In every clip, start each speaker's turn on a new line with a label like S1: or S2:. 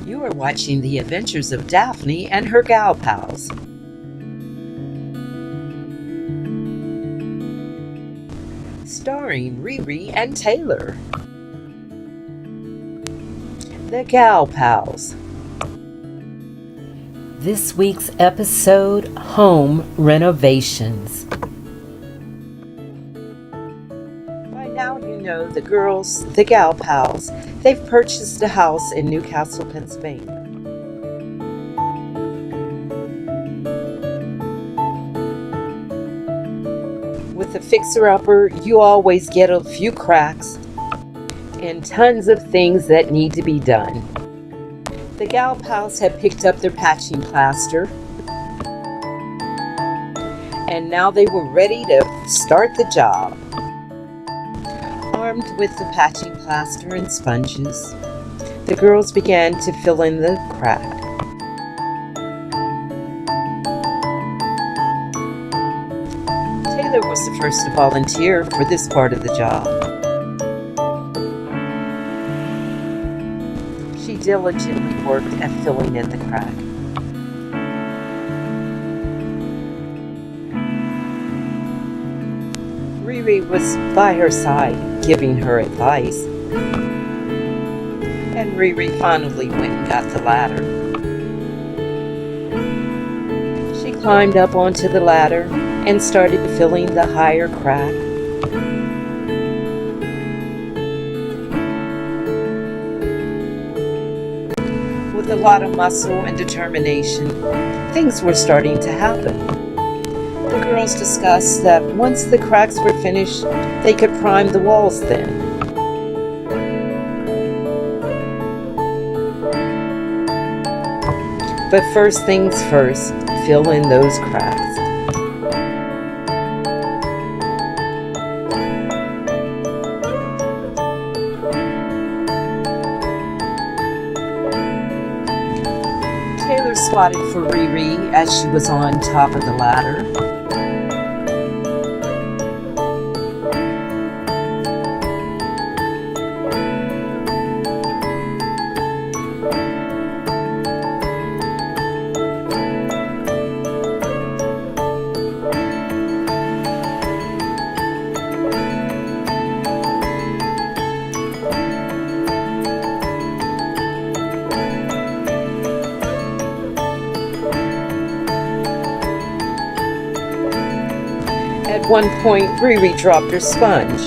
S1: You are watching the adventures of Daphne and her gal pals. Starring Riri and Taylor. The Gal Pals. This week's episode, Home Renovations. By now you know the girls, the Gal Pals. They've purchased a house in Newcastle, Pennsylvania. With a fixer-upper, you always get a few cracks and tons of things that need to be done. The Gal Pals had picked up their patching plaster, and now they were ready to start the job. Armed with the patching plaster and sponges, the girls began to fill in the crack. Taylor was the first to volunteer for this part of the job. She diligently worked at filling in the crack. Riri was by her side, giving her advice. And Riri finally went and got the ladder. She climbed up onto the ladder and started filling the higher crack. With a lot of muscle and determination, things were starting to happen. The girls discussed that once the cracks were finished, they could prime the walls then. But first things first, fill in those cracks. Taylor swatted for Riri as she was on top of the ladder. At one point, Riri dropped her sponge.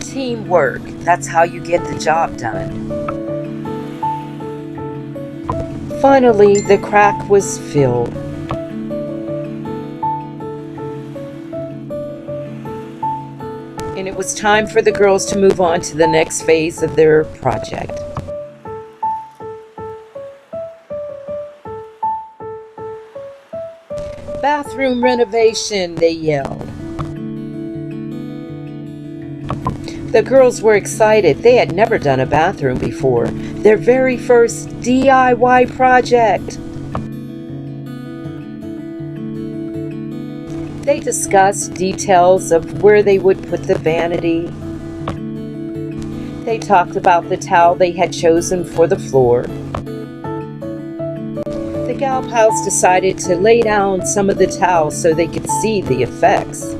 S1: Teamwork, that's how you get the job done. Finally, the crack was filled. And it was time for the girls to move on to the next phase of their project. Bathroom renovation, they yelled. The girls were excited. They had never done a bathroom before. Their very first DIY project. They discussed details of where they would put the vanity. They talked about the towel they had chosen for the floor. The Gal Pals decided to lay down some of the towels so they could see the effects.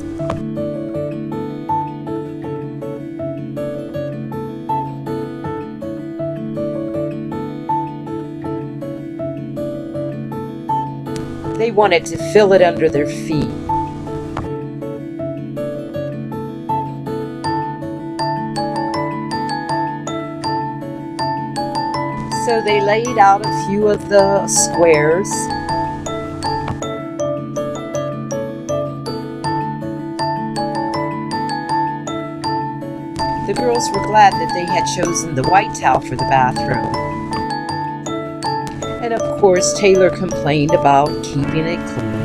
S1: They wanted to feel it under their feet. So they laid out a few of the squares. The girls were glad that they had chosen the white towel for the bathroom. And of course, Taylor complained about keeping it clean.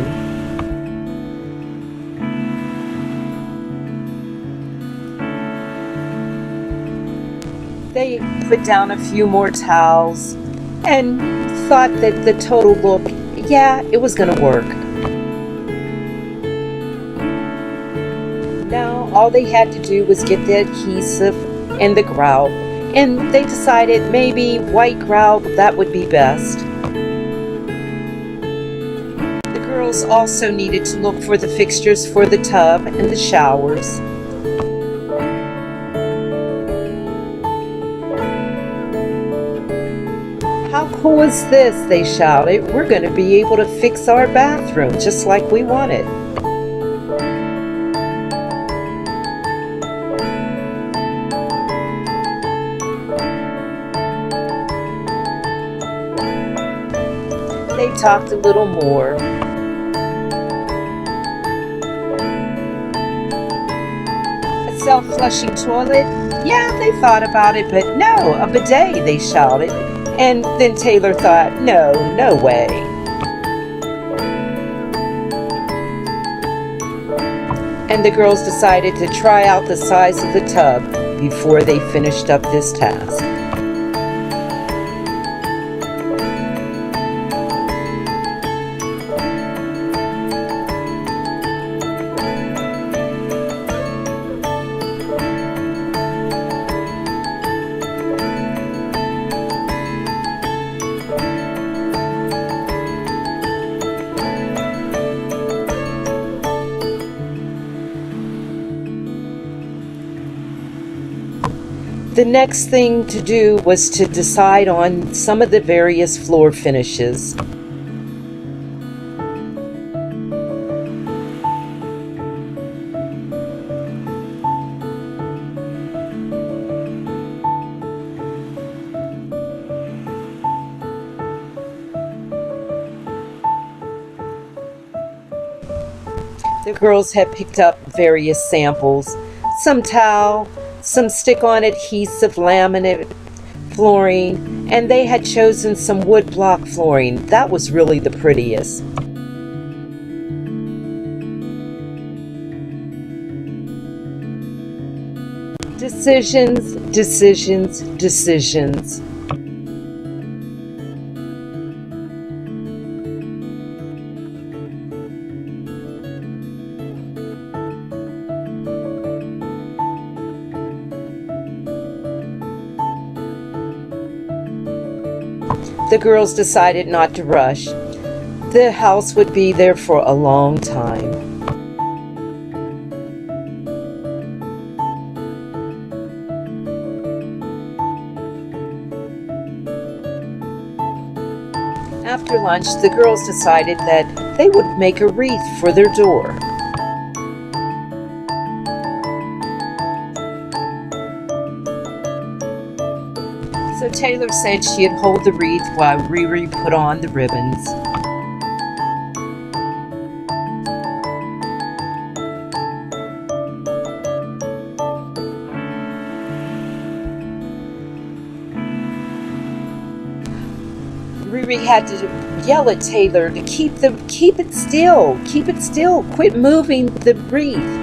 S1: They put down a few more towels and thought that the total look, yeah, it was going to work. Now all they had to do was get the adhesive and the grout, and they decided maybe white grout, that would be best. The girls also needed to look for the fixtures for the tub and the showers. How cool is this? They shouted. We're going to be able to fix our bathroom just like we wanted. They talked a little more. A self-flushing toilet? Yeah, they thought about it, but no, a bidet, they shouted. And then Taylor thought, no way. And the girls decided to try out the size of the tub before they finished up this task. The next thing to do was to decide on some of the various floor finishes. The girls had picked up various samples, some towel, some stick-on adhesive laminate flooring, and they had chosen some wood block flooring. That was really the prettiest. Decisions, decisions, decisions. The girls decided not to rush. The house would be there for a long time. After lunch, the girls decided that they would make a wreath for their door. So Taylor said she'd hold the wreath while Riri put on the ribbons. Riri had to yell at Taylor to keep it still, quit moving the wreath.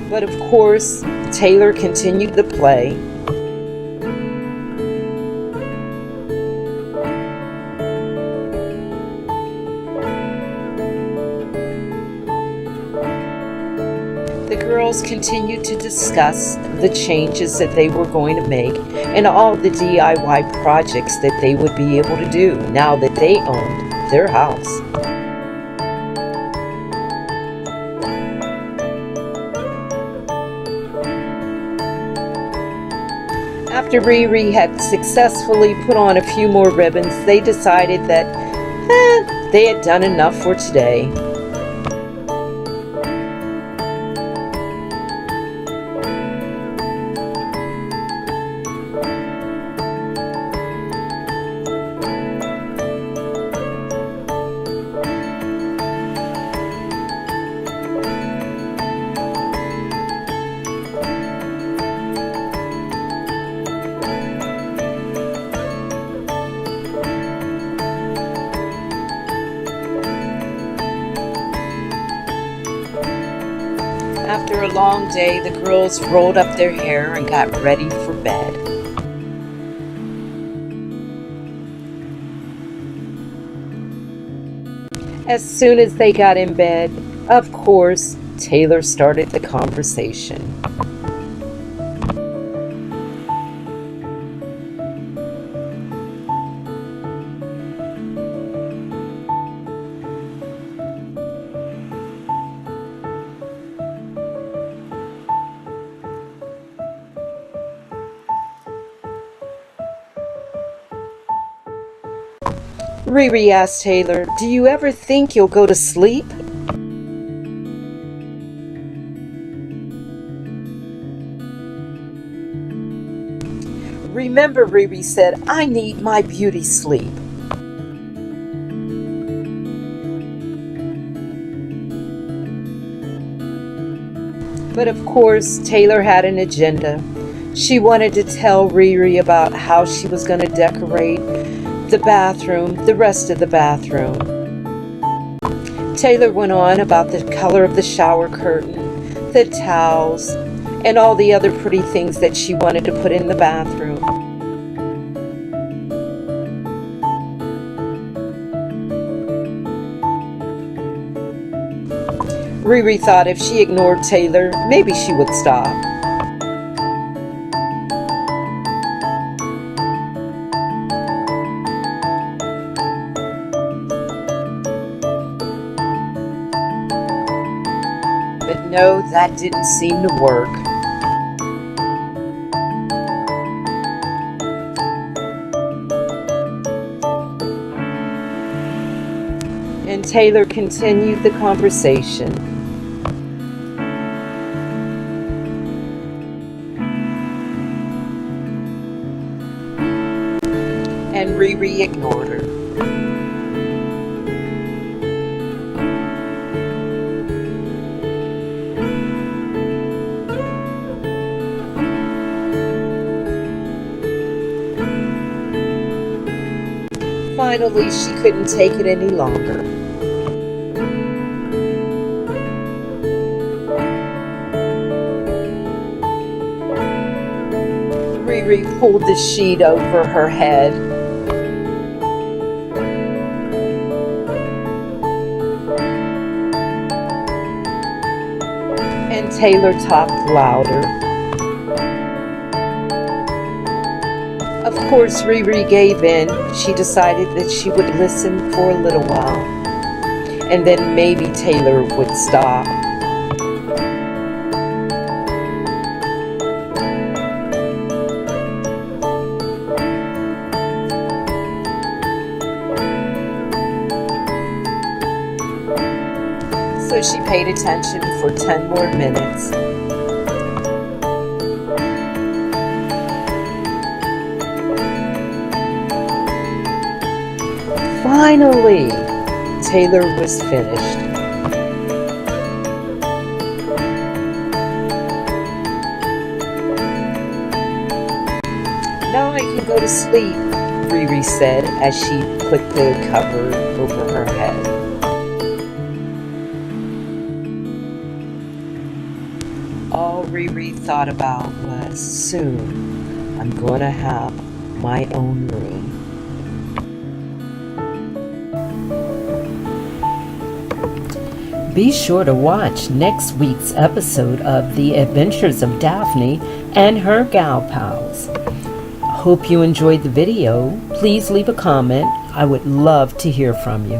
S1: But of course, Taylor continued the play. The girls continued to discuss the changes that they were going to make and all the DIY projects that they would be able to do now that they owned their house. After Riri had successfully put on a few more ribbons, they decided that they had done enough for today. a long day, the girls rolled up their hair and got ready for bed. As soon as they got in bed, of course, Taylor started the conversation. Riri asked Taylor, "Do you ever think you'll go to sleep?" "Remember," Riri said, "I need my beauty sleep." But of course, Taylor had an agenda. She wanted to tell Riri about how she was going to decorate the bathroom, the rest of the bathroom. Taylor went on about the color of the shower curtain, the towels, and all the other pretty things that she wanted to put in the bathroom. Riri thought if she ignored Taylor, maybe she would stop. But no, that didn't seem to work. And Taylor continued the conversation. And Riri ignored her. Finally, she couldn't take it any longer. Riri pulled the sheet over her head. And Taylor talked louder. Of course, Riri gave in. She decided that she would listen for a little while, and then maybe Taylor would stop. So she paid attention for 10 more minutes. Finally, Taylor was finished. "Now I can go to sleep," Riri said as she put the cover over her head. All Riri thought about was, soon I'm going to have my own room. Be sure to watch next week's episode of The Adventures of Daphne and her gal pals. Hope you enjoyed the video. Please leave a comment. I would love to hear from you.